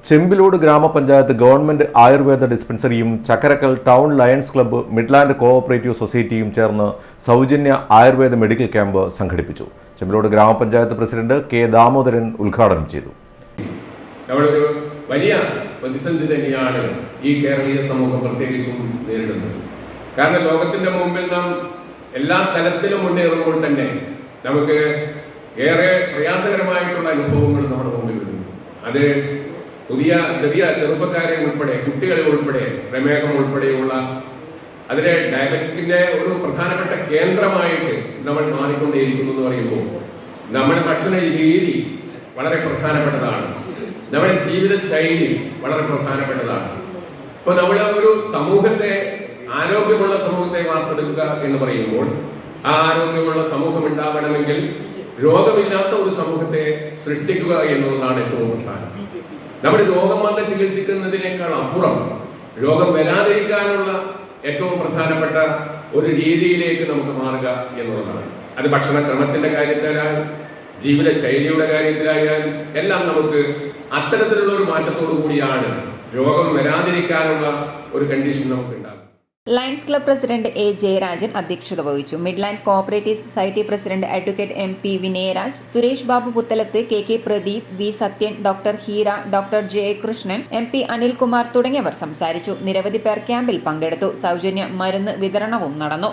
ചെമ്പിലോട് ഗ്രാമപഞ്ചായത്ത് ഗവൺമെന്റ് ആയുർവേദ ഡിസ്പെൻസറിയും Chakkarakkal town Lions Club Midland cooperative സൊസൈറ്റിയും ചേർന്ന് സൗജന്യ ആയുർവേദ മെഡിക്കൽ ക്യാമ്പ് സംഘടിപ്പിച്ചു. ചെമ്പിലോട് ഗ്രാമപഞ്ചായത്ത് പ്രസിഡന്റ് കെ ദാമോദരൻ ഉദ്ഘാടനം ചെയ്തു. നമ്മളൊരു വലിയ പ്രതിസന്ധി തന്നെയാണ് ഈ കേരളീയ സമൂഹം പ്രത്യേകിച്ചും നേരിടുന്നത്. കാരണം ലോകത്തിന്റെ മുമ്പിൽ നാം എല്ലാ തലത്തിലും മുന്നേറുമ്പോൾ തന്നെ നമുക്ക് ഏറെ പ്രയാസകരമായിട്ടുള്ള അനുഭവങ്ങൾ നമ്മുടെ മുമ്പിൽ വരുന്നു. അത് ചെറിയ ചെറുപ്പക്കാരെ ഉൾപ്പെടെ, കുട്ടികളെ ഉൾപ്പെടെ, പ്രമേഹം ഉൾപ്പെടെയുള്ള അതിലെ ഡയബറ്റിക്കിന്റെ ഒരു പ്രധാനപ്പെട്ട കേന്ദ്രമായിട്ട് നമ്മൾ മാറിക്കൊണ്ടേയിരിക്കുന്നു എന്ന് പറയുമ്പോൾ നമ്മുടെ ഭക്ഷണ രീതി വളരെ പ്രധാനപ്പെട്ടതാണ്, നമ്മുടെ ജീവിത ശൈലി വളരെ പ്രധാനപ്പെട്ടതാണ്. ഇപ്പൊ നമ്മൾ ഒരു സമൂഹത്തെ, ആരോഗ്യമുള്ള സമൂഹത്തെ വാർത്തെടുക്കുക എന്ന് പറയുമ്പോൾ ആ ആരോഗ്യമുള്ള സമൂഹം ഉണ്ടാവണമെങ്കിൽ രോഗമില്ലാത്ത ഒരു സമൂഹത്തെ സൃഷ്ടിക്കുക എന്നുള്ളതാണ് ഏറ്റവും പ്രധാനം. നമ്മുടെ രോഗം വന്ന് ചികിത്സിക്കുന്നതിനേക്കാൾ അപ്പുറം രോഗം വരാതിരിക്കാനുള്ള ഏറ്റവും പ്രധാനപ്പെട്ട ഒരു രീതിയിലേക്ക് നമുക്ക് മാറുക എന്നുള്ളതാണ്. അത് ഭക്ഷണക്രമത്തിന്റെ കാര്യത്തിലായാലും ജീവിത ശൈലിയുടെ കാര്യത്തിലായാലും എല്ലാം നമുക്ക് അത്തരത്തിലുള്ള ഒരു മാറ്റത്തോടു കൂടിയാണ് രോഗം വരാതിരിക്കാനുള്ള ഒരു കണ്ടീഷൻ നമുക്ക് ഉണ്ടാകും. Lions club president A Jayarajan അധ്യക്ഷത വഹിച്ചു. Midland cooperative society president advocate MP Vinayaraj, Suresh Babu Puthalath, KK Pradeep, V Sathyan, doctor Heera, doctor Jayakrishnan, MP Anilkumar തുടങ്ങിയവർ സംസാരിച്ചു. നിരവധി പേർ ക്യാമ്പിൽ പങ്കെടുത്തു. സൗജന്യ മരുന്ന് വിതരണവും നടന്നു.